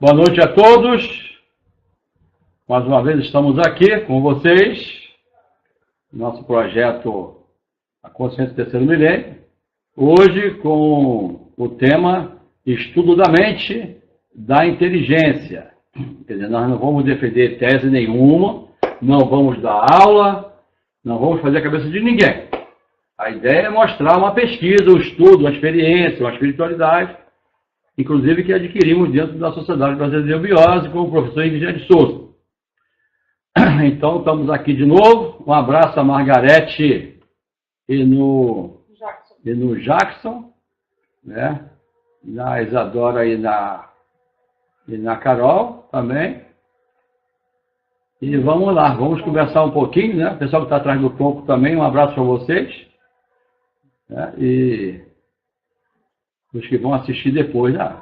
Boa noite a todos. Mais uma vez estamos aqui com vocês. Nosso projeto A Consciência do Terceiro Milênio. Hoje com o tema Estudo da Mente, da Inteligência. Quer dizer, nós não vamos defender tese nenhuma, não vamos dar aula, não vamos fazer a cabeça de ninguém. A ideia é mostrar uma pesquisa, um estudo, uma experiência, uma espiritualidade, inclusive que adquirimos dentro da Sociedade Brasileira de Eubiose com o professor Henrique de Souza. Então, estamos aqui de novo. Um abraço a Margarete e no Jackson, né? Na Isadora e na Carol também. E vamos lá, vamos conversar um pouquinho, né? O pessoal que está atrás do palco também, um abraço para vocês. Né? E os que vão assistir depois, né?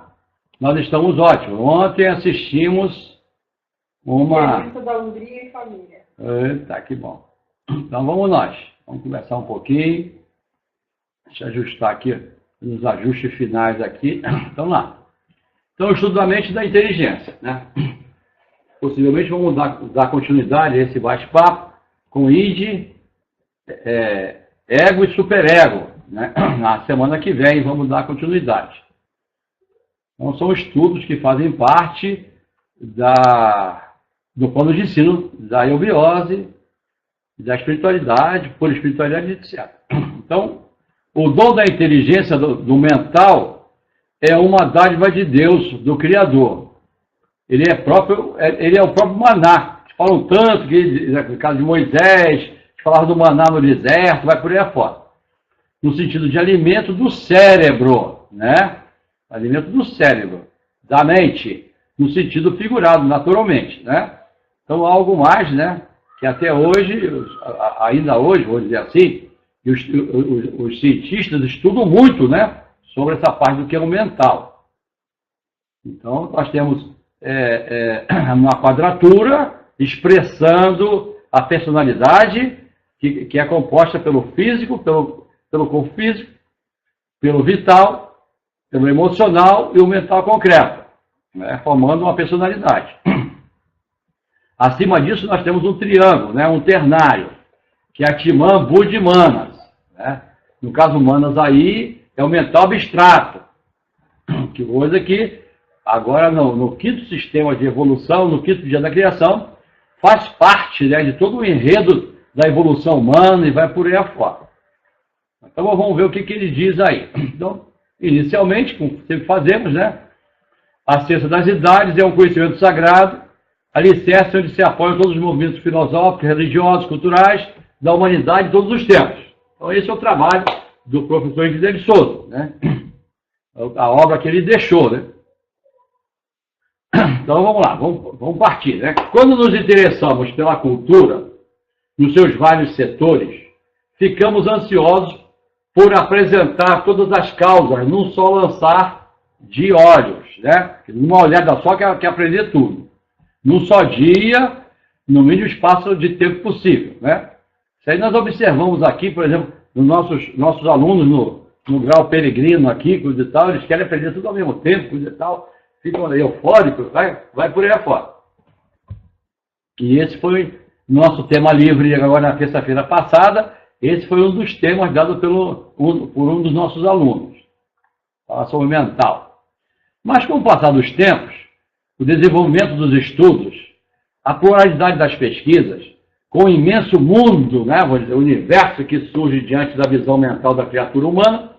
Nós estamos ótimos. Ontem assistimos uma... da Hungria e família. Eita, que bom. Então vamos nós. Vamos conversar um pouquinho. Deixa eu ajustar aqui, nos ajustes finais aqui. Então lá. Então, o estudo da mente e da inteligência, né? Possivelmente vamos dar continuidade a esse bate-papo com id, ego e superego, né? Na semana que vem vamos dar continuidade. Então, são estudos que fazem parte do plano de ensino da eubiose, da espiritualidade, por espiritualidade, etc. Então, o dom da inteligência do mental é uma dádiva de Deus, do Criador. Ele é o próprio maná. Falam tanto que, no caso de Moisés, falavam do maná no deserto, vai por aí afora. No sentido de alimento do cérebro, né? Alimento do cérebro, da mente, no sentido figurado, naturalmente, né? Então, algo mais, né? Que até hoje, ainda hoje, vou dizer assim, os cientistas estudam muito, né? Sobre essa parte do que é o mental. Então, nós temos uma quadratura expressando a personalidade, que é composta pelo físico, pelo corpo físico, pelo vital, pelo emocional e o mental concreto, né? Formando uma personalidade. Acima disso, nós temos um triângulo, né? Um ternário, que é Atman, Buddha e Manas, né? No caso, Manas aí é o mental abstrato, que coisa que agora no quinto sistema de evolução, no quinto dia da criação, faz parte, né, de todo o enredo da evolução humana e vai por aí afora. Então vamos ver o que ele diz aí. Então, inicialmente, como sempre fazemos, né, a ciência das idades é um conhecimento sagrado, alicerce onde se apoiam todos os movimentos filosóficos, religiosos, culturais da humanidade de todos os tempos. Então esse é o trabalho do professor Henrique de Souza, né? A obra que ele deixou, né? Então vamos lá, vamos partir, né? Quando nos interessamos pela cultura, nos seus vários setores, ficamos ansiosos por apresentar todas as causas num só lançar de olhos, né? Numa olhada só quer aprender tudo. Num só dia, no mínimo espaço de tempo possível, né? Isso aí nós observamos aqui, por exemplo, nos nossos alunos no grau peregrino aqui, coisa e tal, eles querem aprender tudo ao mesmo tempo, coisa e tal, ficam eufóricos, vai por aí afora. E esse foi nosso tema livre agora na terça-feira passada, esse foi um dos temas dados por um dos nossos alunos, falar sobre o mental. Mas com o passar dos tempos, o desenvolvimento dos estudos, a pluralidade das pesquisas, com o imenso mundo, né, vou dizer, o universo que surge diante da visão mental da criatura humana,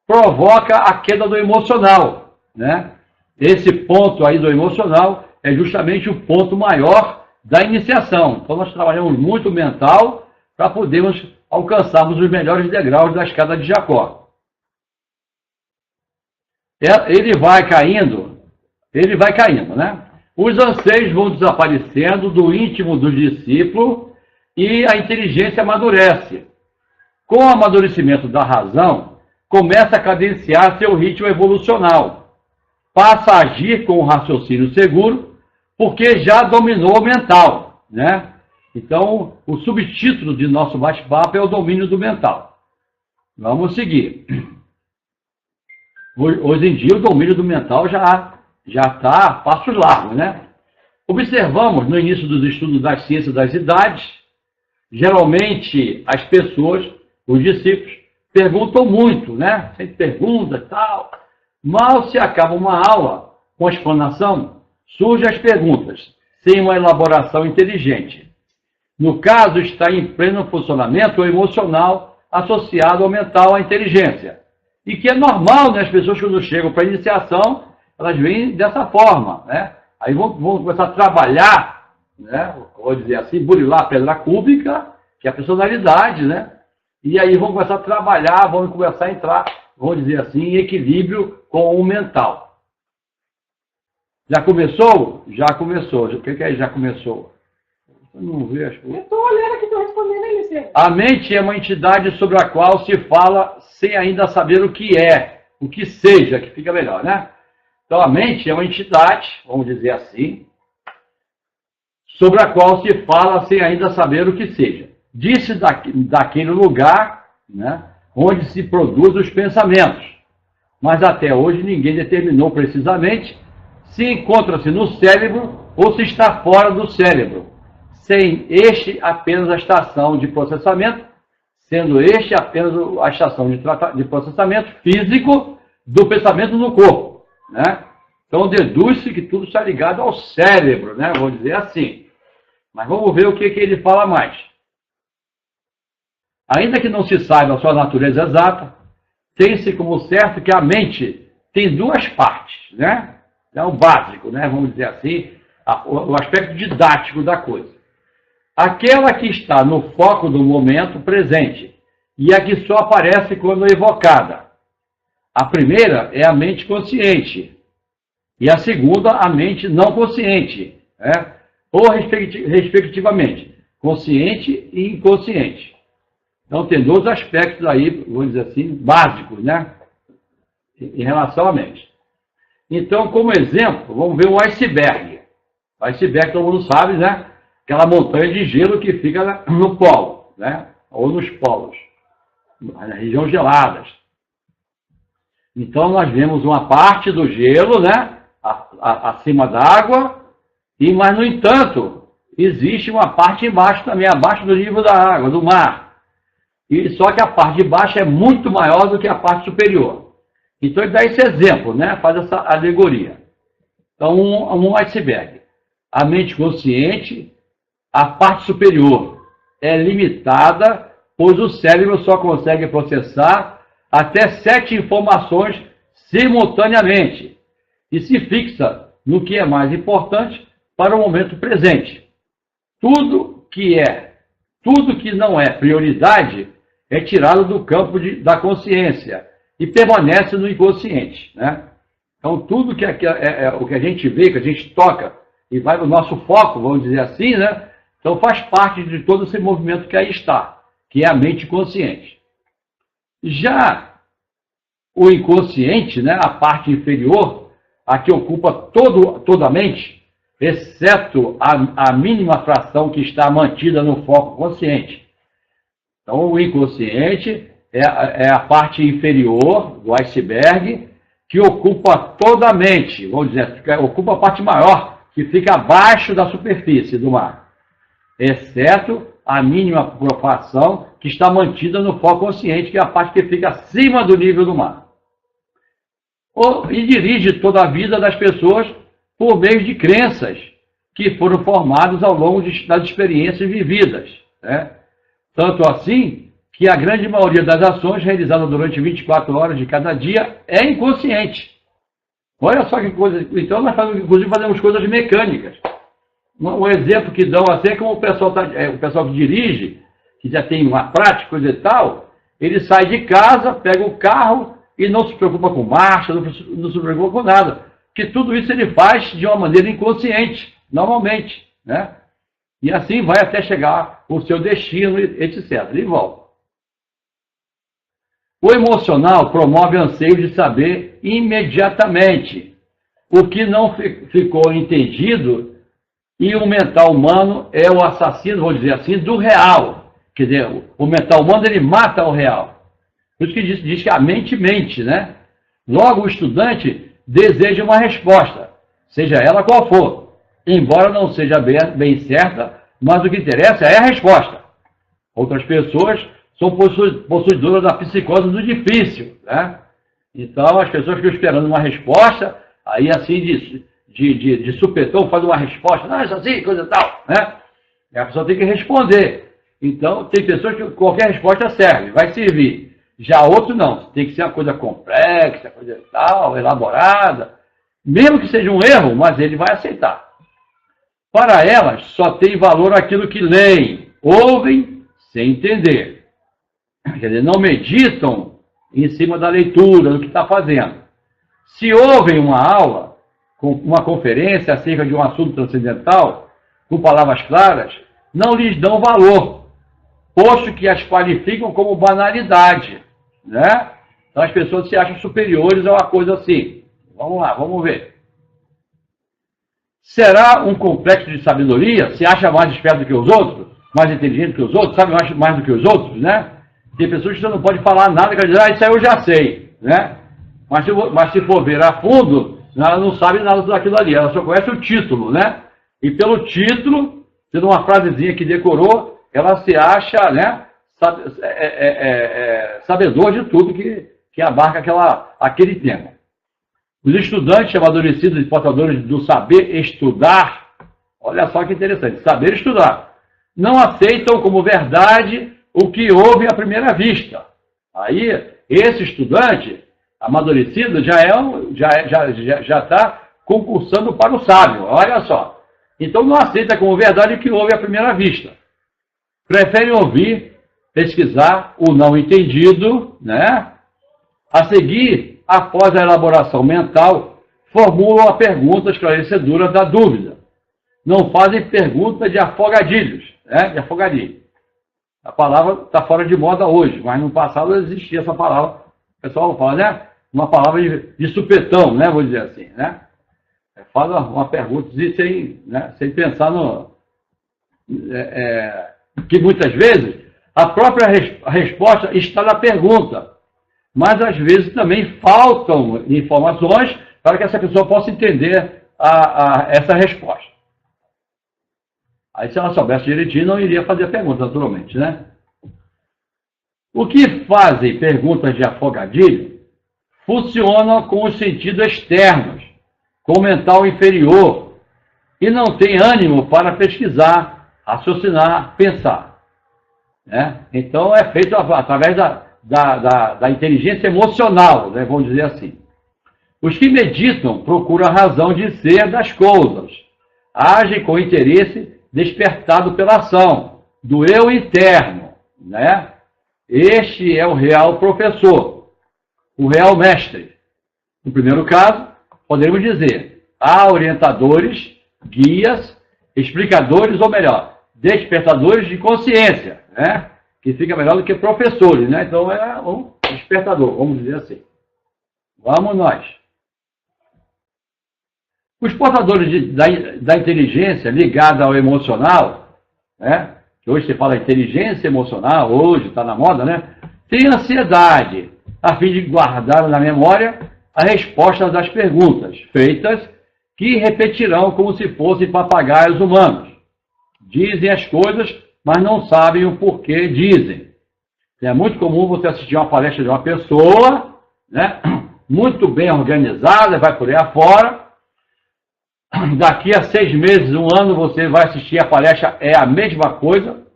provoca a queda do emocional, né? Esse ponto aí do emocional é justamente o ponto maior da iniciação. Então nós trabalhamos muito o mental para podermos alcançarmos os melhores degraus da escada de Jacó. Ele vai caindo, né? Os anseios vão desaparecendo do íntimo do discípulo e a inteligência amadurece. Com o amadurecimento da razão, começa a cadenciar seu ritmo evolucional. Passa a agir com o raciocínio seguro, porque já dominou o mental, né? Então, o subtítulo de nosso bate-papo é o domínio do mental. Vamos seguir. Hoje em dia, o domínio do mental já já está a passos largos, né? Observamos no início dos estudos das ciências das idades, geralmente as pessoas, os discípulos, perguntam muito, né? Sempre pergunta e tal. Mal se acaba uma aula com a explanação, surgem as perguntas, sem uma elaboração inteligente. No caso, está em pleno funcionamento o emocional associado ao mental, à inteligência. E que é normal, né? As pessoas, quando chegam para a iniciação, elas vêm dessa forma, né? Aí vão começar a trabalhar, né? Vou dizer assim, burilar a pedra cúbica, que é a personalidade, né? E aí vão começar a trabalhar, vão começar a entrar, vamos dizer assim, em equilíbrio com o mental. Já começou? Já começou. O que é já começou? Eu não vejo. Eu estou olhando aqui, estou respondendo aí, você. A mente é uma entidade sobre a qual se fala sem ainda saber o que é, o que seja, que fica melhor, né? Então a mente é uma entidade, vamos dizer assim, sobre a qual se fala sem ainda saber o que seja. Disse daquele lugar, né, onde se produzem os pensamentos. Mas até hoje ninguém determinou precisamente se encontra-se no cérebro ou se está fora do cérebro, sem este apenas a estação de processamento, sendo este apenas a estação de processamento físico do pensamento no corpo, né? Então deduz-se que tudo está ligado ao cérebro, né? Vou dizer assim. Mas vamos ver o que ele fala mais. Ainda que não se saiba a sua natureza exata, tem-se como certo que a mente tem duas partes, né? É o básico, né? Vamos dizer assim, o aspecto didático da coisa. Aquela que está no foco do momento presente e a que só aparece quando evocada. A primeira é a mente consciente e a segunda a mente não consciente, né? Ou respectivamente, consciente e inconsciente. Então tem dois aspectos aí, vamos dizer assim, básicos, né? Em relação à mente. Então, como exemplo, vamos ver o iceberg. O iceberg, todo mundo sabe, né? Aquela montanha de gelo que fica no polo, né? Ou nos polos, nas regiões geladas. Então, nós vemos uma parte do gelo, né? Acima d'água, mas, no entanto, existe uma parte embaixo também, abaixo do nível da água, do mar. E só que a parte de baixo é muito maior do que a parte superior. Então, ele dá esse exemplo, né? Faz essa alegoria. Então, um iceberg. A mente consciente, a parte superior, é limitada, pois o cérebro só consegue processar até 7 informações simultaneamente e se fixa no que é mais importante para o momento presente. Tudo que não é prioridade é tirado do campo da consciência e permanece no inconsciente, né? Então, tudo que o que a gente vê, que a gente toca e vai no nosso foco, vamos dizer assim, né? Então, faz parte de todo esse movimento que aí está, que é a mente consciente. Já o inconsciente, né? A parte inferior, a que ocupa toda a mente, exceto a mínima fração que está mantida no foco consciente. Então, o inconsciente é a parte inferior do iceberg que ocupa toda a mente, vamos dizer, ocupa a parte maior que fica abaixo da superfície do mar, exceto a mínima fração que está mantida no foco consciente, que é a parte que fica acima do nível do mar. E dirige toda a vida das pessoas por meio de crenças que foram formadas ao longo das experiências vividas, né? Tanto assim que a grande maioria das ações realizadas durante 24 horas de cada dia é inconsciente. Olha só que coisa. Então, nós inclusive fazemos coisas mecânicas. Um exemplo que dão assim é como o pessoal que dirige, que já tem uma prática, coisa e tal, ele sai de casa, pega o carro e não se preocupa com marcha, não se preocupa com nada. Porque tudo isso ele faz de uma maneira inconsciente, normalmente, né? E assim vai até chegar ao seu destino, etc. E volta. O emocional promove anseio de saber imediatamente o que não ficou entendido, e o mental humano é o assassino, vou dizer assim, do real. Quer dizer, o mental humano ele mata o real. Por isso que diz que a mente mente, né? Logo, o estudante deseja uma resposta, seja ela qual for, embora não seja bem certa, mas o que interessa é a resposta. Outras pessoas são possuidoras da psicose do difícil, né? Então, as pessoas ficam esperando uma resposta, aí assim, de supetão, faz uma resposta, não, isso assim, coisa e tal, né? E a pessoa tem que responder. Então, tem pessoas que qualquer resposta serve, vai servir. Já outro não, tem que ser uma coisa complexa, coisa e tal, elaborada, mesmo que seja um erro, mas ele vai aceitar. Para elas, só tem valor aquilo que leem, ouvem, sem entender. Quer dizer, não meditam em cima da leitura, do que está fazendo. Se ouvem uma aula, uma conferência acerca de um assunto transcendental, com palavras claras, não lhes dão valor, posto que as qualificam como banalidade, né? Então as pessoas se acham superiores a uma coisa assim. Vamos lá, vamos ver. Será um complexo de sabedoria? Se acha mais esperto do que os outros? Mais inteligente que os outros? Sabe mais do que os outros, né? Tem pessoas que você não pode falar nada, quer dizer, isso aí eu já sei, né? Mas se for ver a fundo, ela não sabe nada daquilo ali, ela só conhece o título, né? E pelo título, tendo uma frasezinha que decorou, ela se acha, né, sabedor de tudo que abarca aquele tema. Os estudantes amadurecidos e portadores do saber estudar, olha só que interessante, saber estudar, não aceitam como verdade o que houve à primeira vista. Aí, esse estudante amadurecido já está concursando para o sábio, olha só. Então não aceita como verdade o que houve à primeira vista. Preferem ouvir, pesquisar o não entendido, né? A seguir, após a elaboração mental, formulam a pergunta esclarecedora da dúvida. Não fazem pergunta de afogadilhos, né? De afogadilho. A palavra está fora de moda hoje, mas no passado existia essa palavra. O pessoal fala, né? Uma palavra de supetão, né? Vou dizer assim, né? Faz uma pergunta sem pensar no... que muitas vezes a própria resposta está na pergunta, mas às vezes também faltam informações para que essa pessoa possa entender essa resposta. Aí se ela soubesse direitinho, não iria fazer pergunta, naturalmente, né? O que fazem perguntas de afogadilho funcionam com os sentidos externos, com o mental inferior, e não tem ânimo para pesquisar, raciocinar, pensar. Né? Então é feito através da inteligência emocional, né? Vamos dizer assim. Os que meditam procuram a razão de ser das coisas, agem com interesse despertado pela ação, do eu interno. Né? Este é o real professor, o real mestre. No primeiro caso, podemos dizer, há orientadores, guias, explicadores, ou melhor, despertadores de consciência, né? Que fica melhor do que professores, né? Então é um despertador, vamos dizer assim. Vamos nós. Os portadores da inteligência ligada ao emocional, né? Que hoje se fala inteligência emocional, hoje está na moda, né? Tem ansiedade, a fim de guardar na memória a resposta das perguntas feitas, que repetirão como se fossem papagaios humanos. Dizem as coisas, mas não sabem o porquê dizem. É muito comum você assistir uma palestra de uma pessoa, né, muito bem organizada, vai por aí afora. Daqui a 6 meses, 1 ano, você vai assistir a palestra, é a mesma coisa,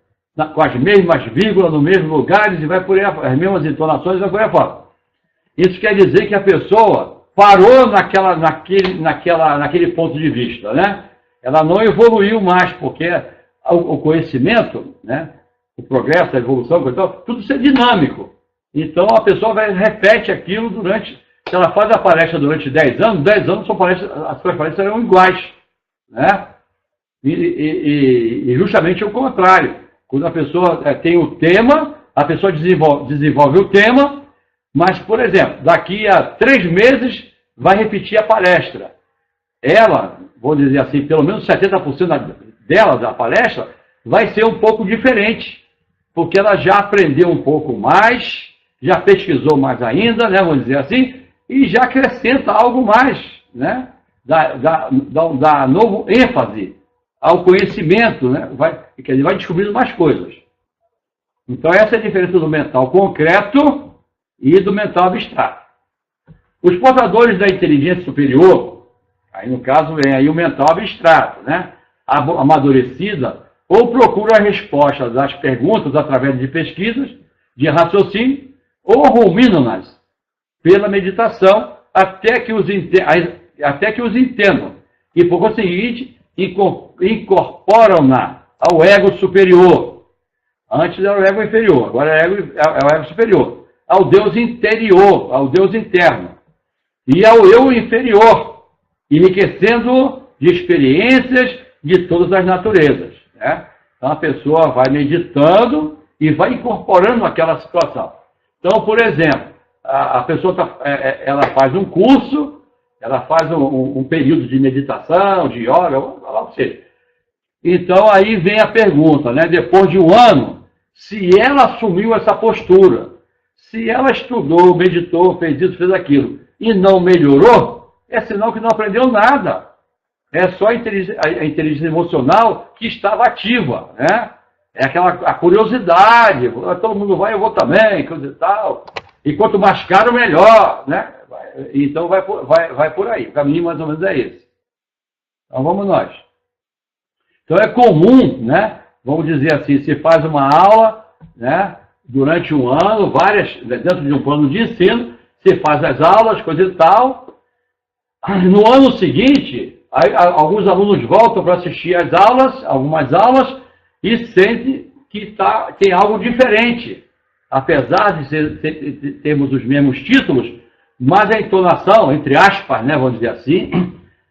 com as mesmas vírgulas, nos mesmos lugares, e vai por aí afora, as mesmas entonações, e vai por aí afora. Isso quer dizer que a pessoa parou naquele ponto de vista, né? Ela não evoluiu mais, porque o conhecimento, né? O progresso, a evolução, tudo isso é dinâmico. Então a pessoa repete aquilo durante, se ela faz a palestra durante 10 anos, 10 anos as suas palestras serão iguais, né? E justamente o contrário. Quando a pessoa tem o tema, a pessoa desenvolve o tema, mas, por exemplo, daqui a 3 meses vai repetir a palestra. Ela, vou dizer assim, pelo menos 70% dela, da palestra, vai ser um pouco diferente, porque ela já aprendeu um pouco mais, já pesquisou mais ainda, né, vamos dizer assim, e já acrescenta algo mais, né? dá novo ênfase ao conhecimento, né? Quer dizer, vai descobrindo mais coisas. Então, essa é a diferença do mental concreto e do mental abstrato. Os portadores da inteligência superior, aí no caso vem aí o mental abstrato, né? Amadurecida, ou procura a resposta das perguntas através de pesquisas, de raciocínio, ou ruminam-nas pela meditação até que os entendam. E, por conseguinte, incorporam-na ao ego superior. Antes era o ego inferior, agora é o ego superior. Ao Deus interior, ao Deus interno. E ao eu inferior, enriquecendo de experiências de todas as naturezas. Né? Então a pessoa vai meditando e vai incorporando aquela situação. Então, por exemplo, a pessoa ela faz um curso, ela faz um período de meditação, de yoga, lá que seja. Então aí vem a pergunta, né? Depois de um ano, se ela assumiu essa postura, se ela estudou, meditou, fez isso, fez aquilo, e não melhorou, é sinal que não aprendeu nada. É só a inteligência emocional que estava ativa, né? É a curiosidade, todo mundo vai, eu vou também, coisa e tal. E quanto mais caro, melhor, né? Então vai por aí. O caminho mais ou menos é esse. Então vamos nós. Então é comum, né? Vamos dizer assim, se faz uma aula, né? Durante um ano, dentro de um plano de ensino, se faz as aulas, coisa e tal. No ano seguinte, alguns alunos voltam para assistir às aulas, algumas aulas, e sentem que tem algo diferente. Apesar de termos os mesmos títulos, mas a entonação, entre aspas, né, vamos dizer assim,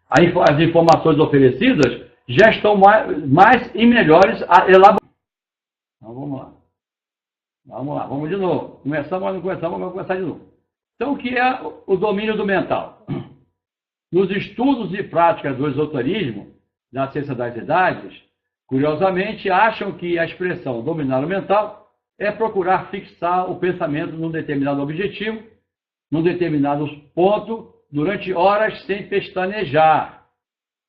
as informações oferecidas já estão mais e melhores elaboradas. Então vamos lá. Vamos de novo. Começamos, mas não começamos, vamos começar de novo. Então, o que é o domínio do mental? Nos estudos e práticas do esoterismo, da ciência das idades, curiosamente, acham que a expressão dominar o mental é procurar fixar o pensamento num determinado objetivo, num determinado ponto, durante horas sem pestanejar.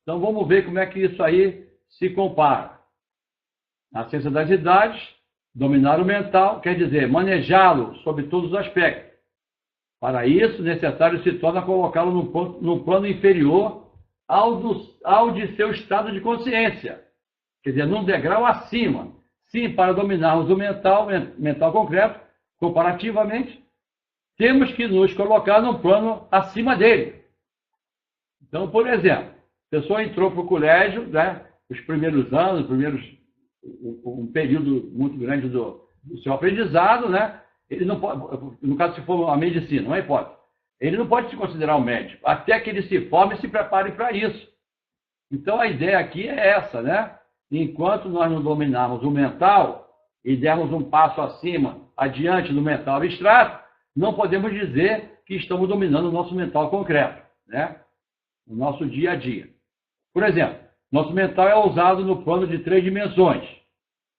Então, vamos ver como é que isso aí se compara. Na ciência das idades, dominar o mental quer dizer manejá-lo sob todos os aspectos. Para isso, necessário se torna colocá-lo num plano inferior ao de seu estado de consciência. Quer dizer, num degrau acima. Sim, para dominarmos o mental concreto, comparativamente, temos que nos colocar num plano acima dele. Então, por exemplo, a pessoa entrou para o colégio, né, os primeiros anos, um período muito grande do seu aprendizado, né, ele não pode, no caso, se for a medicina, uma hipótese, ele não pode se considerar um médico, até que ele se forme e se prepare para isso. Então, a ideia aqui é essa, né? Enquanto nós não dominarmos o mental e dermos um passo acima, adiante do mental abstrato, não podemos dizer que estamos dominando o nosso mental concreto, né? O nosso dia a dia. Por exemplo, nosso mental é usado no plano de 3 dimensões.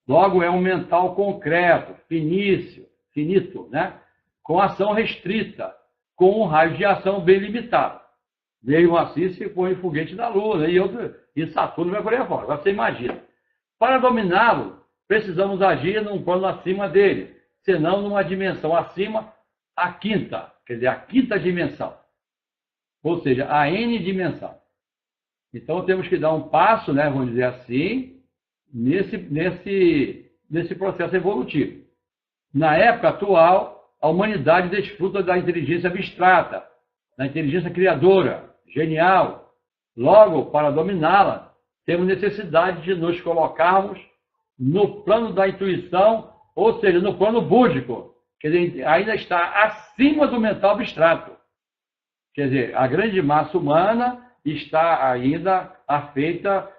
Logo, é um mental concreto, finito, né? Com ação restrita, com um raio de ação bem limitado. Mesmo assim, se põe foguete na Lua, né? E Saturno vai por aí fora. Agora você imagina. Para dominá-lo, precisamos agir num plano acima dele, senão numa dimensão acima, a quinta, quer dizer, a quinta dimensão. Ou seja, a N dimensão. Então, temos que dar um passo, né, vamos dizer assim, nesse processo evolutivo. Na época atual, a humanidade desfruta da inteligência abstrata, da inteligência criadora, genial. Logo, para dominá-la, temos necessidade de nos colocarmos no plano da intuição, ou seja, no plano búdico, quer dizer, ainda está acima do mental abstrato. Quer dizer, a grande massa humana está ainda afeita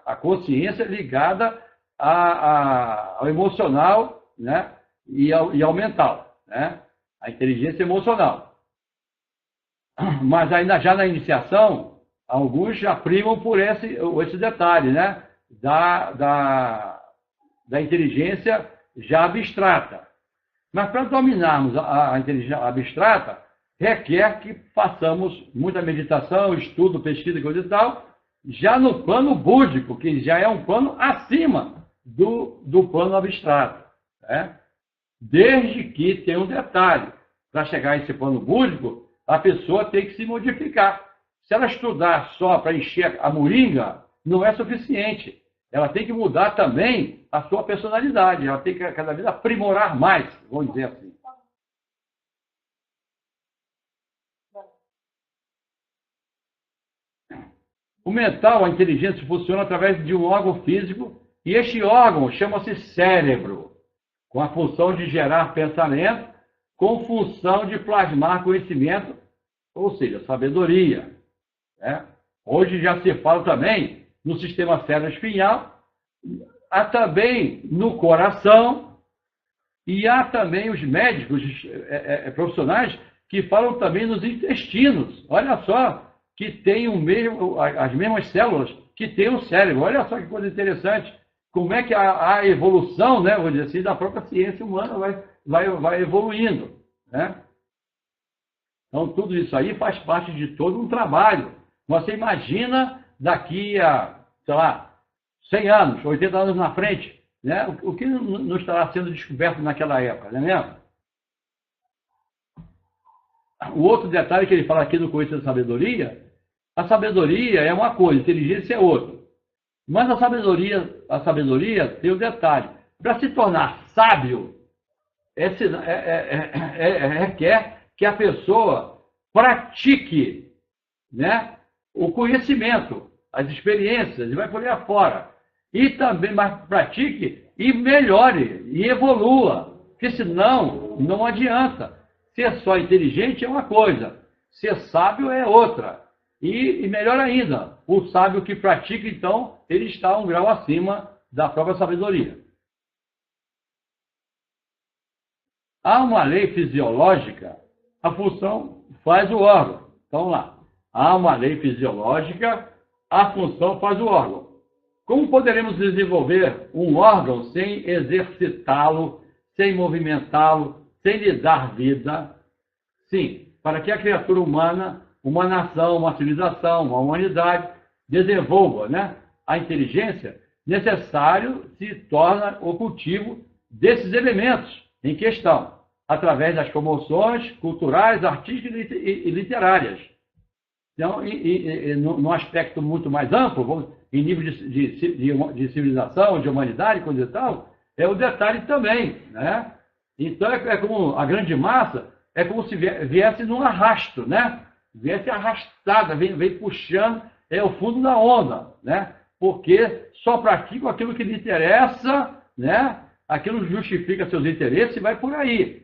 à consciência ligada ao emocional, né? e ao mental, né? A inteligência emocional. Mas ainda já na iniciação, alguns já primam por esse detalhe, né? da inteligência já abstrata. Mas para dominarmos a inteligência abstrata, requer que façamos muita meditação, estudo, pesquisa e coisa e tal, já no plano búdico, que já é um plano acima do plano abstrato. Né? Desde que tem um detalhe. Para chegar a esse plano búdico, a pessoa tem que se modificar. Se ela estudar só para encher a moringa, não é suficiente. Ela tem que mudar também a sua personalidade. Ela tem que cada vez aprimorar mais, vamos dizer assim. O mental, a inteligência, funciona através de um órgão físico, e este órgão chama-se cérebro, com a função de gerar pensamento, com função de plasmar conhecimento, ou seja, sabedoria. Né? Hoje já se fala também no sistema cérebro-espinhal, há também no coração, e há também os médicos profissionais que falam também nos intestinos. Olha só, que tem as mesmas células que tem o cérebro. Olha só que coisa interessante. Como é que a evolução, né, vou dizer assim, da própria ciência humana vai evoluindo. Né? Então, tudo isso aí faz parte de todo um trabalho. Você imagina daqui a, sei lá, 100 anos, 80 anos na frente, né, o que não estará sendo descoberto naquela época, não é mesmo? O outro detalhe que ele fala aqui no Conhecimento da Sabedoria, a sabedoria é uma coisa, a inteligência é outra. Mas a sabedoria tem um detalhe. Para se tornar sábio, requer que a pessoa pratique, né, o conhecimento, as experiências, e vai por aí afora. E também pratique e melhore, e evolua. Porque senão, não adianta. Ser só inteligente é uma coisa, ser sábio é outra. E melhor ainda, o sábio que pratica, então, ele está um grau acima da própria sabedoria. Há uma lei fisiológica, a função faz o órgão. Então, vamos lá. Há uma lei fisiológica, a função faz o órgão. Como poderemos desenvolver um órgão sem exercitá-lo, sem movimentá-lo, sem lhe dar vida? Sim, para que a criatura humana, uma nação, uma civilização, uma humanidade, desenvolva, né, a inteligência, necessário se torna o cultivo desses elementos em questão, através das promoções culturais, artísticas e literárias. Então, num aspecto muito mais amplo, em nível de civilização, de humanidade, coisa e tal, é o detalhe também. Né? Então, é como a grande massa, é como se viesse num arrasto, né? Viesse arrastada, vem puxando, é o fundo da onda, né? Porque só praticam aquilo que lhe interessa, né? Aquilo justifica seus interesses e vai por aí,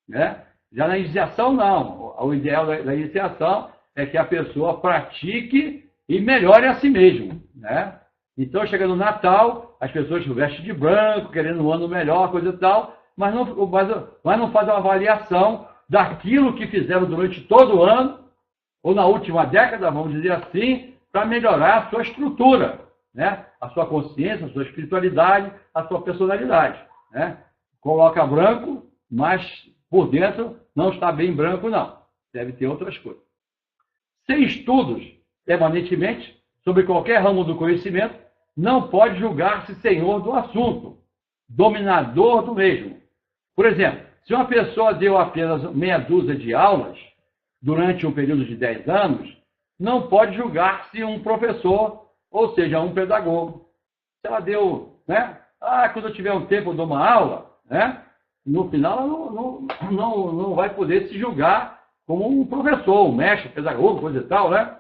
né? Já na iniciação, não. O ideal da iniciação é que a pessoa pratique e melhore a si mesmo, né? Então, chega no Natal, as pessoas vestem de branco, querendo um ano melhor, coisa e tal, mas não fazem uma avaliação daquilo que fizeram durante todo o ano, ou na última década, vamos dizer assim, para melhorar a sua estrutura, né? A sua consciência, a sua espiritualidade, a sua personalidade. Né? Coloca branco, mas por dentro não está bem branco, não. Deve ter outras coisas. Sem estudos permanentemente sobre qualquer ramo do conhecimento, não pode julgar-se senhor do assunto, dominador do mesmo. Por exemplo, se uma pessoa deu apenas meia dúzia de aulas durante um período de 10 anos, não pode julgar-se um professor, ou seja, um pedagogo. Se ela deu, né? Quando eu tiver um tempo eu dou uma aula, né? No final ela não vai poder se julgar como um professor, um mestre, pedagogo, coisa e tal, né?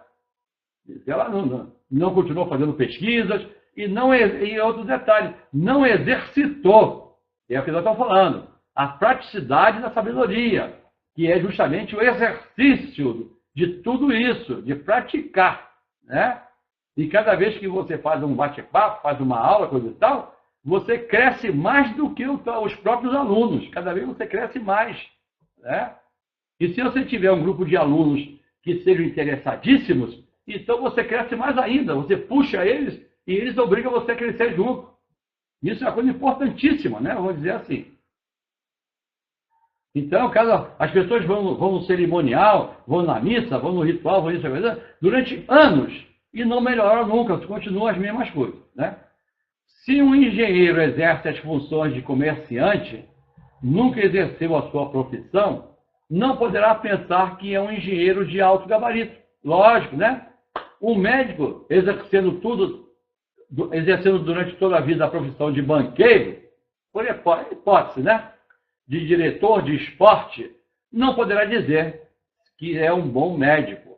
Ela não continuou fazendo pesquisas e outro detalhe, não exercitou. É o que nós estamos falando. A praticidade da sabedoria, que é justamente o exercício de tudo isso, de praticar, né? E cada vez que você faz um bate-papo, faz uma aula, coisa e tal, você cresce mais do que os próprios alunos. Cada vez você cresce mais, né? E se você tiver um grupo de alunos que sejam interessadíssimos, então você cresce mais ainda. Você puxa eles e eles obrigam você a crescer junto. Isso é uma coisa importantíssima, né? Vamos dizer assim. Então, as pessoas vão no cerimonial, vão na missa, vão no ritual, vão nisso, durante anos e não melhoram nunca, continuam as mesmas coisas, né? Se um engenheiro exerce as funções de comerciante, nunca exerceu a sua profissão, não poderá pensar que é um engenheiro de alto gabarito. Lógico, né? Um médico exercendo durante toda a vida a profissão de banqueiro, por hipótese, né? De diretor de esporte, não poderá dizer que é um bom médico.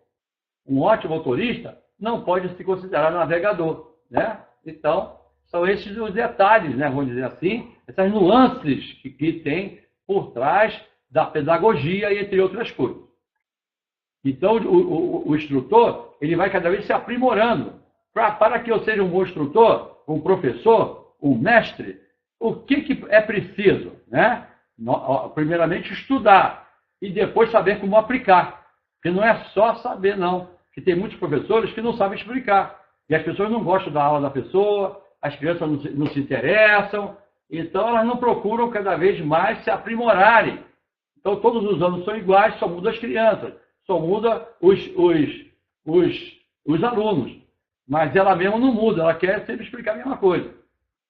Um ótimo motorista não pode se considerar navegador, né? Então, são esses os detalhes, né? Vamos dizer assim, essas nuances que tem por trás da pedagogia, entre outras coisas. Então, o instrutor, ele vai cada vez se aprimorando. Para que eu seja um bom instrutor, um professor, um mestre, o que é preciso, né? Primeiramente, estudar e depois saber como aplicar. Porque não é só saber, não. Porque tem muitos professores que não sabem explicar. E as pessoas não gostam da aula da pessoa, as crianças não se interessam, então elas não procuram cada vez mais se aprimorarem. Então, todos os anos são iguais, só muda as crianças, só muda os alunos. Mas ela mesma não muda, ela quer sempre explicar a mesma coisa.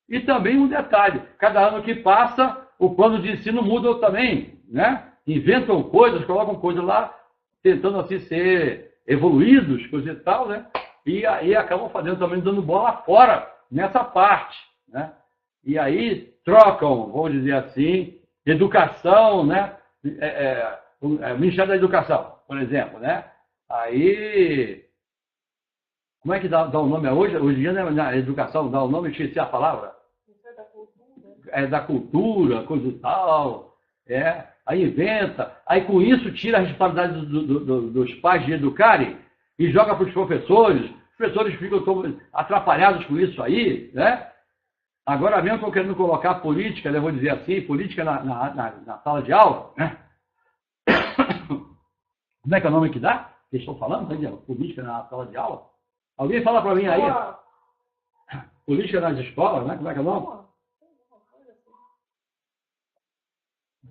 E também um detalhe, cada ano que passa, o plano de ensino muda também, né? Inventam coisas, colocam coisas lá, tentando assim ser evoluídos, coisa e tal, né? E aí acabam fazendo também, dando bola fora nessa parte, né? E aí trocam, vamos dizer assim, educação, né? O Ministério da Educação, por exemplo, né? Aí, como é que dá o nome hoje? Hoje em dia, na educação, dá o nome, esqueci a palavra. Da cultura, coisa e tal. Aí inventa. Aí com isso tira a responsabilidade dos pais de educarem e joga para os professores. Os professores ficam atrapalhados com isso aí, né? Agora mesmo estou querendo colocar política, eu vou dizer assim, política na sala de aula, né? Como é que é o nome que dá? Que estou falando, né? Política na sala de aula. Alguém fala para mim aí? Política nas escolas, né? Como é que é o nome?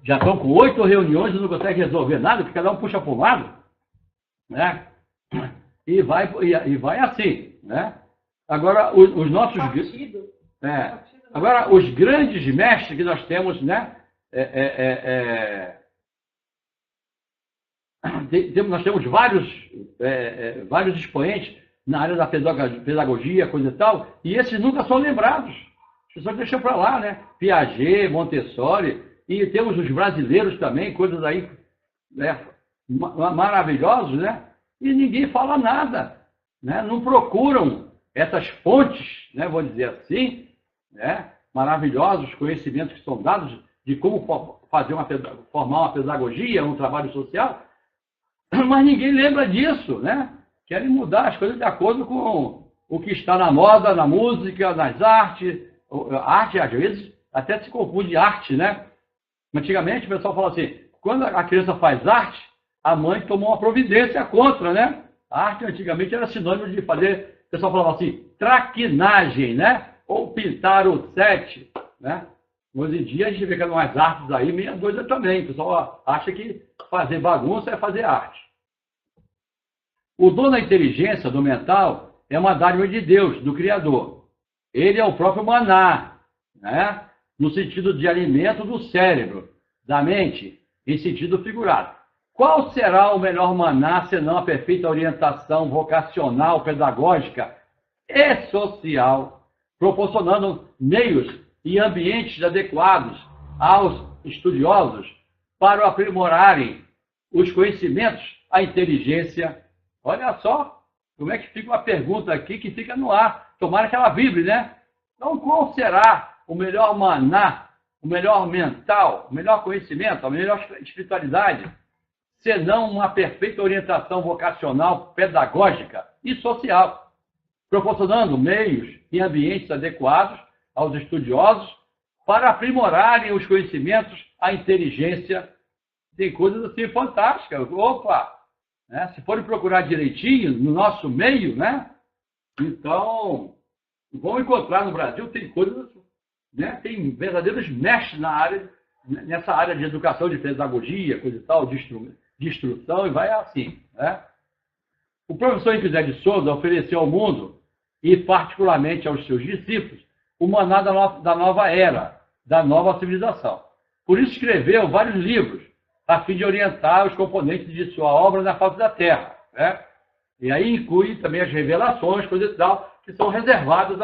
Já estão com 8 reuniões e não conseguem resolver nada, porque cada um puxa para um lado, né? E vai assim, né? Agora, os nossos... Agora, os grandes mestres que nós temos, né? Nós temos vários expoentes na área da pedagogia, coisa e tal, e esses nunca são lembrados. As pessoas deixam para lá, né? Piaget, Montessori, e temos os brasileiros também, coisas aí, né? Maravilhosos, né? E ninguém fala nada, né? Não procuram essas fontes, né? Vou dizer assim, né? Maravilhosos conhecimentos que são dados de como formar uma pedagogia, um trabalho social, mas ninguém lembra disso, né? Querem mudar as coisas de acordo com o que está na moda, na música, nas artes. A arte, às vezes, até se confunde arte, né? Antigamente, o pessoal fala assim, quando a criança faz arte, a mãe tomou uma providência contra, né? A arte, antigamente, era sinônimo de fazer, o pessoal falava assim, traquinagem, né? Ou pintar o sete, né? Hoje em dia, a gente vê que umas artes aí meio doida também. O pessoal acha que fazer bagunça é fazer arte. O dom da inteligência, do mental, é uma dádiva de Deus, do Criador. Ele é o próprio maná, né? No sentido de alimento do cérebro, da mente, em sentido figurado. Qual será o melhor maná, senão a perfeita orientação vocacional, pedagógica e social, proporcionando meios e ambientes adequados aos estudiosos para aprimorarem os conhecimentos, a inteligência. Olha só como é que fica uma pergunta aqui que fica no ar. Tomara que ela vibre, né? Então, qual será o melhor maná, o melhor mental, o melhor conhecimento, a melhor espiritualidade, senão uma perfeita orientação vocacional, pedagógica e social, proporcionando meios e ambientes adequados aos estudiosos para aprimorarem os conhecimentos, a inteligência. Tem coisas assim fantásticas. Opa! Né? Se forem procurar direitinho no nosso meio, né? Então, vão encontrar no Brasil, tem coisas, né? Tem verdadeiros mestres na área nessa área de educação, de pedagogia, coisa e tal, de instrução, e vai assim, né? O professor Henrique José de Souza ofereceu ao mundo, e particularmente aos seus discípulos, o maná da nova era, da nova civilização. Por isso escreveu vários livros, a fim de orientar os componentes de sua obra na face da Terra, né? E aí inclui também as revelações, coisas e tal, que são reservadas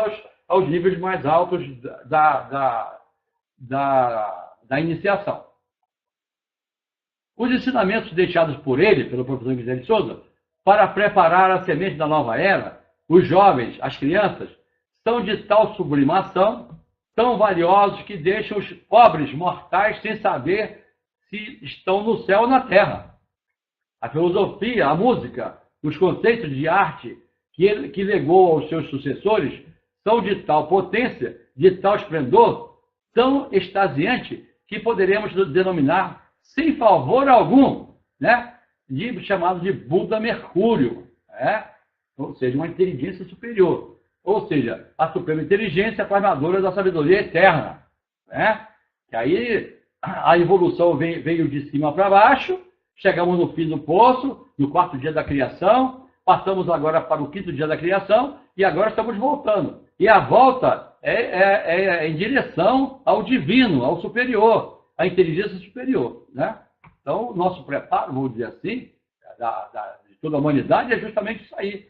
aos níveis mais altos da iniciação. Os ensinamentos deixados por ele, pelo professor José de Souza, para preparar a semente da nova era, os jovens, as crianças, são de tal sublimação, tão valiosos que deixam os pobres mortais sem saber se estão no céu ou na terra. A filosofia, a música, os conceitos de arte que legou aos seus sucessores são de tal potência, de tal esplendor, tão extasiante, que poderemos denominar, sem favor algum, né, chamado de Buda Mercúrio, né? Ou seja, uma inteligência superior. Ou seja, a suprema inteligência plasmadora da sabedoria eterna, né? Que aí a evolução veio de cima para baixo, chegamos no fim do poço, no 4º dia da criação, passamos agora para o 5º dia da criação e agora estamos voltando. E a volta é em direção ao divino, ao superior, à inteligência superior, né? Então, o nosso preparo, vamos dizer assim, de toda a humanidade é justamente isso aí.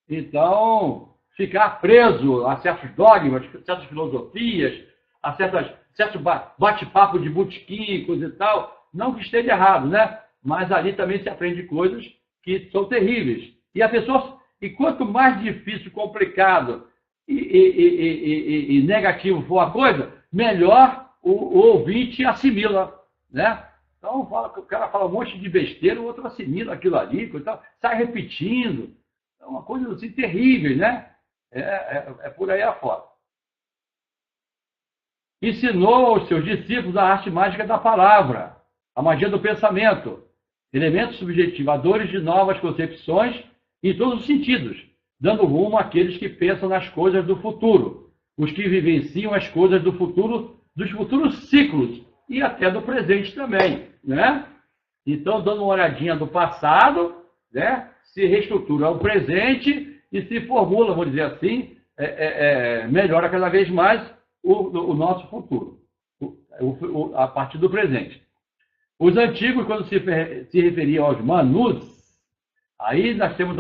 Então, ficar preso a certos dogmas, certas filosofias, a certos bate-papo de botequim, coisa e tal, não que esteja errado, né? Mas ali também se aprende coisas que são terríveis. E quanto mais difícil, complicado e negativo for a coisa, melhor o ouvinte assimila, né? Então, o cara fala um monte de besteira, o outro assimila aquilo ali, coisa e tal, sai repetindo. É uma coisa assim terrível, né? É por aí afora. Ensinou aos seus discípulos a arte mágica da palavra, a magia do pensamento, elementos subjetivadores de novas concepções em todos os sentidos, dando rumo àqueles que pensam nas coisas do futuro, os que vivenciam as coisas do futuro, dos futuros ciclos e até do presente também, né? Então, dando uma olhadinha do passado, né? Se reestrutura o presente e se formula, vamos dizer assim, melhora cada vez mais o nosso futuro, a partir do presente. Os antigos, quando se referiam aos Manus, aí nós temos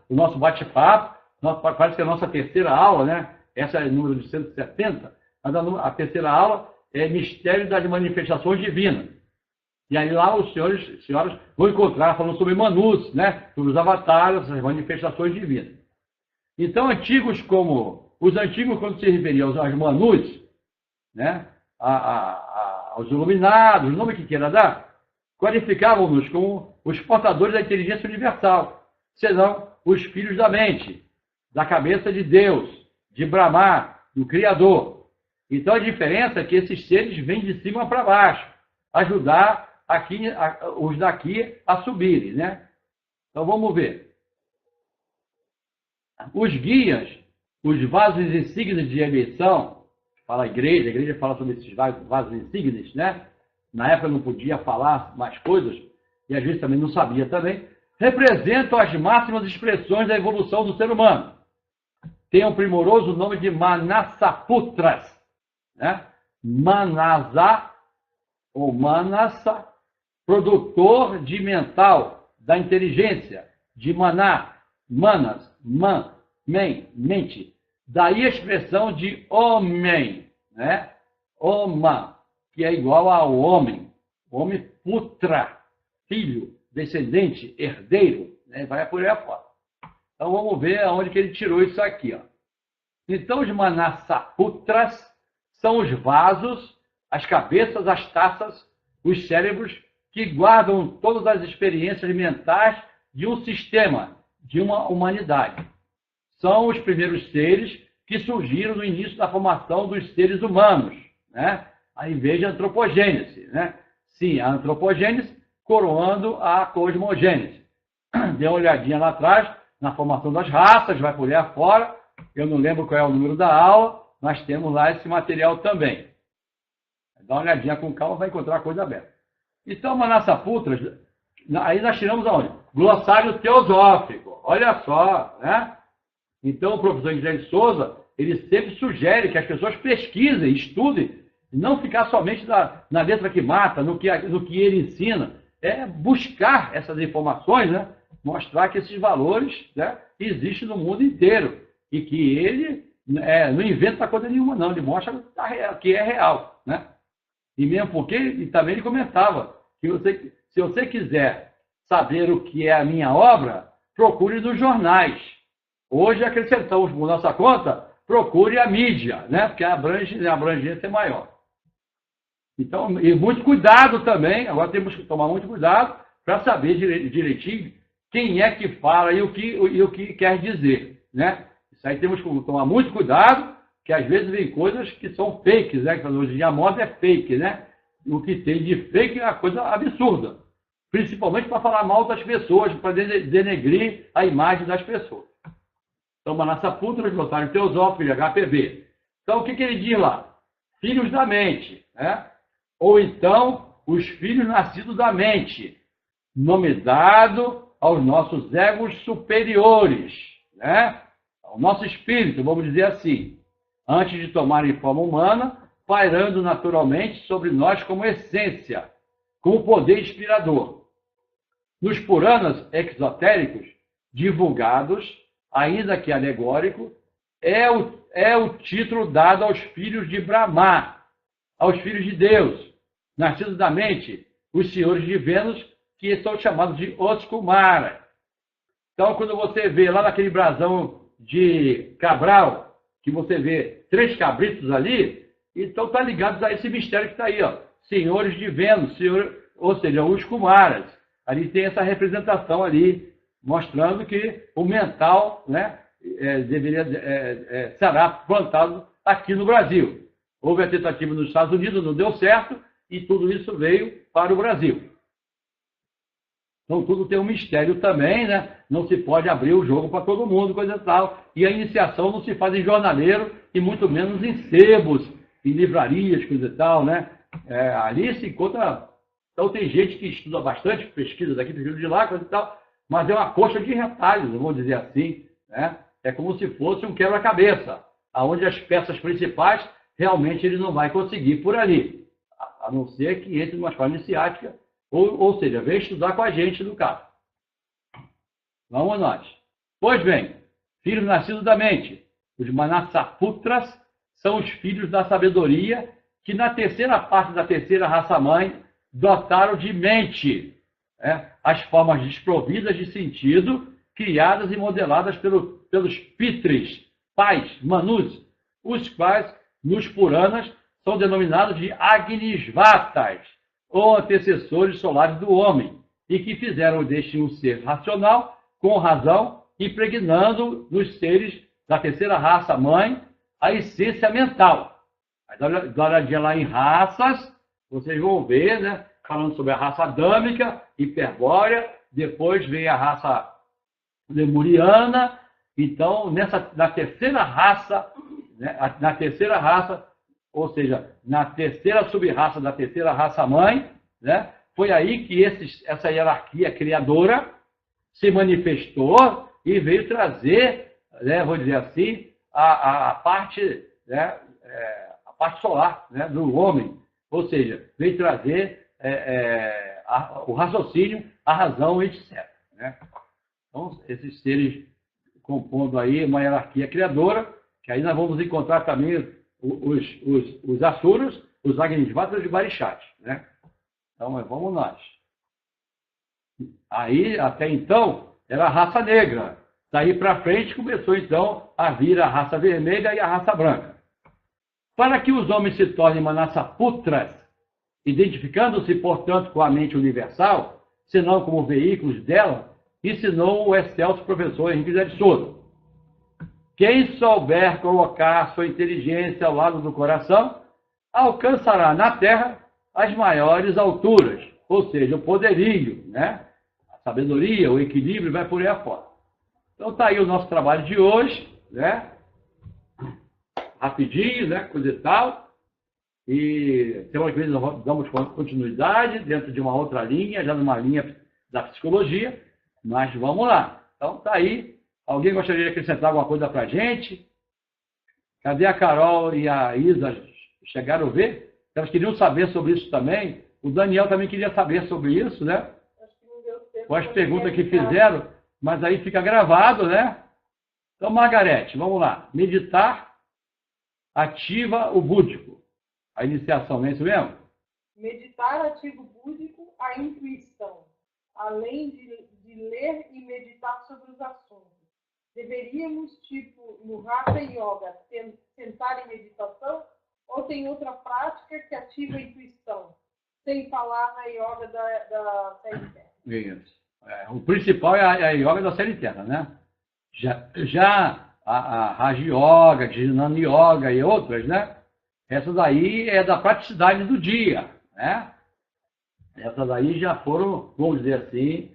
o nosso bate-papo, parece que é a nossa terceira aula, né? Essa é o número de 170, mas a terceira aula é Mistério das Manifestações Divinas. E aí lá os senhores e senhoras vão encontrar falando sobre Manus, né? Sobre os avatares, as manifestações divinas. Então, os antigos, quando se referiam aos Manus, né? Aos iluminados, o nome que queira dar, qualificavam-nos como os portadores da inteligência universal, serão os filhos da mente, da cabeça de Deus, de Brahma, do Criador. Então, a diferença é que esses seres vêm de cima para baixo, ajudar os daqui a subirem, né? Então, vamos ver. Os guias, os vasos insígnios de eleição, fala a igreja fala sobre esses vasos insígnios, né? Na época não podia falar mais coisas, e às vezes também não sabia também, representam as máximas expressões da evolução do ser humano. Tem um primoroso nome de Manasaputras, né? Manasa, ou Manasa, produtor de mental, da inteligência, de maná, manas, mente. Daí a expressão de homem, né? Oma, que é igual ao homem. Homem, putra, filho, descendente, herdeiro, né? Vai por aí afora. Então vamos ver aonde que ele tirou isso aqui, ó. Então os Manasaputras são os vasos, as cabeças, as taças, os cérebros que guardam todas as experiências mentais de um sistema, de uma humanidade. São os primeiros seres que surgiram no início da formação dos seres humanos, né? Ao invés de antropogênese, né? Sim, a antropogênese coroando a cosmogênese. Dê uma olhadinha lá atrás, na formação das raças, vai por aí afora. Eu não lembro qual é o número da aula, mas temos lá esse material também. Dá uma olhadinha com calma, vai encontrar coisa aberta. Então, Manassaputras, aí nós tiramos aonde? Glossário teosófico. Olha só, né? Então, o professor Guilherme de Souza, ele sempre sugere que as pessoas pesquisem, estudem, não ficar somente na letra que mata, no que ele ensina. É buscar essas informações, né? Mostrar que esses valores, né, existem no mundo inteiro. E que ele não inventa coisa nenhuma, não. Ele mostra que é real, né? E mesmo porque, e também ele comentava, que se você quiser saber o que é a minha obra, procure nos jornais. Hoje acrescentamos por nossa conta, procure a mídia, né? Porque a abrangência é maior. Então, e muito cuidado também, agora temos que tomar muito cuidado para saber direitinho quem é que fala e o que quer dizer, né? Isso aí temos que tomar muito cuidado, que às vezes vem coisas que são fakes, né? Que hoje em dia a moda é fake, né? O que tem de fake é uma coisa absurda, principalmente para falar mal das pessoas, para denegrir a imagem das pessoas. Então, Manassaputras, Glossário Teosófico de HPV. Então, o que ele diz lá? Filhos da mente, né? Ou então, os filhos nascidos da mente, nome dado aos nossos egos superiores, né? Ao nosso espírito, vamos dizer assim, antes de tomarem forma humana, pairando naturalmente sobre nós como essência, como poder inspirador. Nos Puranas exotéricos, divulgados, ainda que alegórico, é o título dado aos filhos de Brahma, aos filhos de Deus, nascidos da mente, os senhores de Vênus, que são chamados de os Kumaras. Então, quando você vê lá naquele brasão de Cabral, que você vê 3 cabritos ali, então está ligados a esse mistério que está aí, ó, senhores de Vênus, ou seja, os Kumaras. Ali tem essa representação ali, mostrando que o mental, né, será plantado aqui no Brasil. Houve a tentativa nos Estados Unidos, não deu certo, e tudo isso veio para o Brasil. Então, tudo tem um mistério também, né? Não se pode abrir o jogo para todo mundo, coisa e tal. E a iniciação não se faz em jornaleiro, e muito menos em sebos, em livrarias, coisa e tal, né? Ali se encontra... Então, tem gente que estuda bastante, pesquisa daqui, pesquisa de lá, coisa e tal, mas é uma coxa de retalhos, vamos dizer assim, né? É como se fosse um quebra-cabeça, onde as peças principais, realmente ele não vai conseguir por ali, a não ser que entre numa escola iniciática, ou seja, vem estudar com a gente no caso. Vamos nós. Pois bem, filhos nascidos da mente, os Manassaputras são os filhos da sabedoria que na terceira parte da terceira raça-mãe dotaram de mente, as formas desprovidas de sentido, criadas e modeladas pelos Pitris, pais, Manus, os quais, nos Puranas, são denominados de Agnisvatas, ou antecessores solares do homem, e que fizeram deste um ser racional, com razão, impregnando nos seres da terceira raça-mãe a essência mental. Aí dá uma olhadinha lá em raças, vocês vão ver, né? Falando sobre a raça adâmica, hiperbórea, depois vem a raça lemuriana. Então, na terceira raça, né? Ou seja, na terceira sub-raça da terceira raça-mãe, né? Foi aí que essa hierarquia criadora se manifestou e veio trazer, né, vou dizer assim, a parte, né, a parte solar, né, do homem. Ou seja, veio trazer o raciocínio, a razão, etc. Né? Então, esses seres compondo aí uma hierarquia criadora, que aí nós vamos encontrar também os Asuras, os Agnisvatas e os Barixás, né? Então, vamos nós. Aí, até então, era a raça negra. Daí para frente começou, então, a vir a raça vermelha e a raça branca. Para que os homens se tornem Manassaputras, identificando-se, portanto, com a mente universal, senão como veículos dela, ensinou o excelso professor Henrique José de Souza. Quem souber colocar sua inteligência ao lado do coração, alcançará na Terra as maiores alturas, ou seja, o poderio, né? A sabedoria, o equilíbrio, vai por aí afora. Então está aí o nosso trabalho de hoje, né? Rapidinho, né? Coisa e tal. E tem umas vezes nós damos continuidade dentro de uma outra linha, já numa linha da psicologia, mas vamos lá. Então tá aí. Alguém gostaria de acrescentar alguma coisa para a gente? Cadê a Carol e a Isa? Chegaram a ver? Elas queriam saber sobre isso também. O Daniel também queria saber sobre isso, né? Acho que não deu tempo. Com as perguntas que fizeram, mas aí fica gravado, né? Então, Margarete, vamos lá. Meditar ativa o búdico. A iniciação, não é isso mesmo? Meditar ativa o búdico, a intuição, além de ler e meditar sobre os assuntos. Deveríamos, tipo, no Hatha Yoga, sentar em meditação, ou tem outra prática que ativa a intuição, sem falar na yoga da série interna? Isso. O principal é a yoga da série interna, né? Já a Raja Yoga, Jnana Yoga e outras, né? Essas aí é da praticidade do dia, né? Essas aí já foram, vamos dizer assim,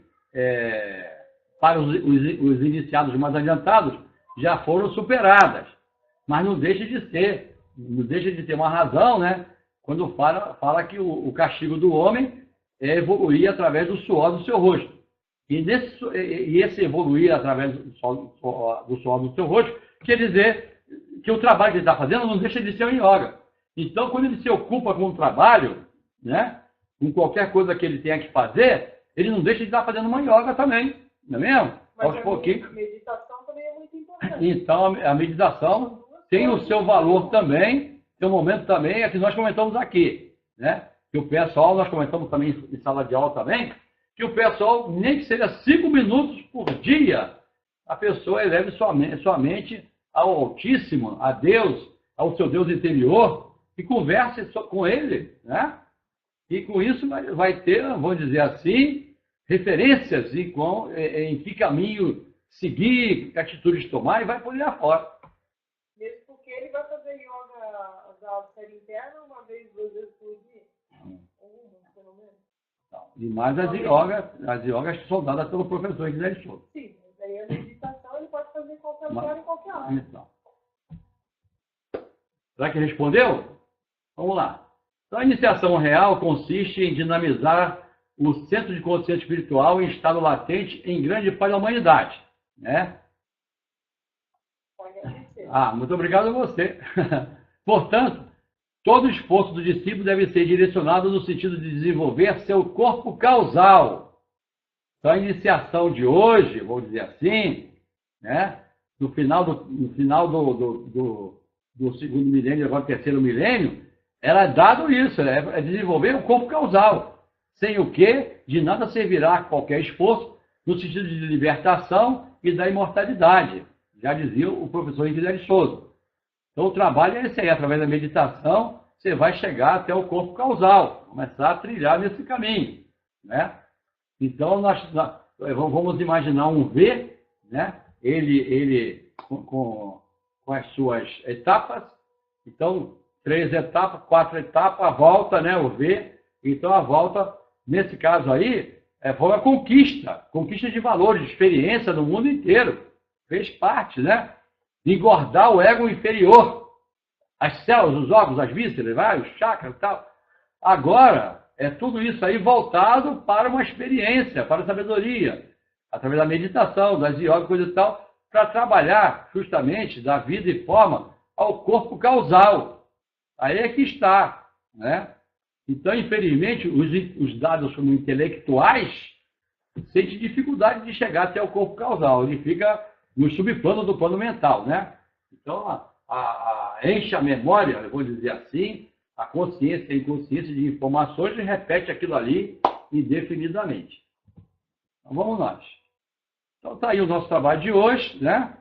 para os iniciados mais adiantados, já foram superadas. Mas não deixa de ter uma razão, né? Quando fala que o castigo do homem é evoluir através do suor do seu rosto. E esse evoluir através do suor do seu rosto quer dizer que o trabalho que ele está fazendo não deixa de ser um yoga. Então, quando ele se ocupa com o trabalho, né, com qualquer coisa que ele tenha que fazer, ele não deixa de estar fazendo uma yoga também, não é mesmo? Mas a meditação também é muito importante. Então, a meditação tem o seu valor também, tem um momento também, é que nós comentamos aqui, né? Que o pessoal, nós comentamos também em sala de aula também, que o pessoal, nem que seja 5 minutos por dia, a pessoa eleve sua mente ao Altíssimo, a Deus, ao seu Deus interior, e converse com Ele, né? E com isso vai ter, vamos dizer assim, referências em que caminho seguir, que atitudes tomar, e vai por aí afora. Mesmo porque ele vai fazer yoga da série interna 1 vez, 2 vezes por dia. Pelo menos. E mais as yogas que são dadas pelo professor Guilherme Souza. Sim, mas aí a meditação ele pode fazer em qualquer lugar, em qualquer hora. Então. Será que respondeu? Vamos lá. Então, a iniciação real consiste em dinamizar o centro de consciência espiritual em estado latente em grande parte da humanidade, né? Pode acontecer. Muito obrigado a você. Portanto, todo o esforço do discípulo deve ser direcionado no sentido de desenvolver seu corpo causal. Então, a iniciação de hoje, vou dizer assim, né? No final do segundo milênio, agora terceiro milênio, era dado isso, é desenvolver o corpo causal, sem o que de nada servirá qualquer esforço no sentido de libertação e da imortalidade, já dizia o professor Guilherme Souza. Então o trabalho é esse aí, através da meditação, você vai chegar até o corpo causal, começar a trilhar nesse caminho, né? Então nós vamos imaginar um V, né? Ele com as suas etapas, então 3 etapas, 4 etapas, a volta, né, o V. Então, a volta, nesse caso aí, foi uma conquista de valores, de experiência no mundo inteiro. Fez parte, né? De engordar o ego inferior. As células, os órgãos, as vísceras, os chakras e tal. Agora, é tudo isso aí voltado para uma experiência, para a sabedoria. Através da meditação, das yogas, coisa e tal, para trabalhar, justamente, da vida e forma ao corpo causal. Aí é que está, né? Então, infelizmente, os dados como intelectuais sentem dificuldade de chegar até o corpo causal. Ele fica no subplano do plano mental, né? Então, enche a memória, eu vou dizer assim, a consciência e inconsciência de informações e repete aquilo ali indefinidamente. Então, vamos nós. Então, está aí o nosso trabalho de hoje, né?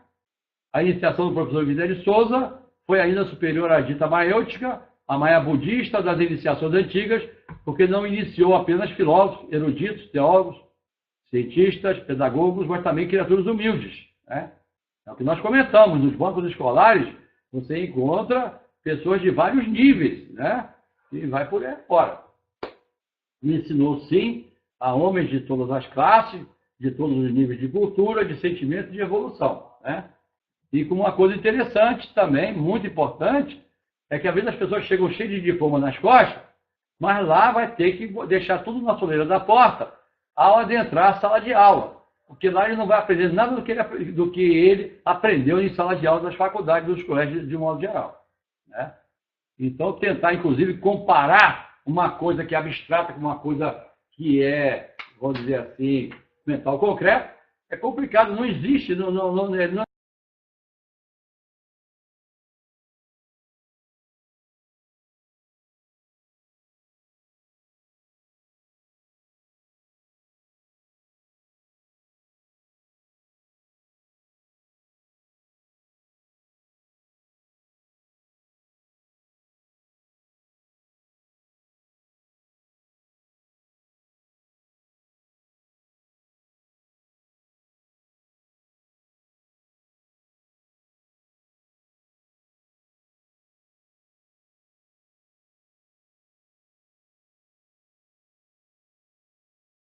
A iniciação do professor Guilherme Souza foi ainda superior à dita maiêutica, a maia budista das iniciações antigas, porque não iniciou apenas filósofos, eruditos, teólogos, cientistas, pedagogos, mas também criaturas humildes, né? É o que nós comentamos, nos bancos escolares, você encontra pessoas de vários níveis, né? E vai por aí fora. E ensinou, sim, a homens de todas as classes, de todos os níveis de cultura, de sentimento, de evolução, né? E com uma coisa interessante também, muito importante, é que às vezes as pessoas chegam cheias de diploma nas costas, mas lá vai ter que deixar tudo na soleira da porta ao adentrar a sala de aula. Porque lá ele não vai aprender nada do que ele aprendeu em sala de aula das faculdades, dos colégios de modo geral. Né? Então, tentar, inclusive, comparar uma coisa que é abstrata com uma coisa que é, vamos dizer assim, mental concreto, é complicado, não existe, não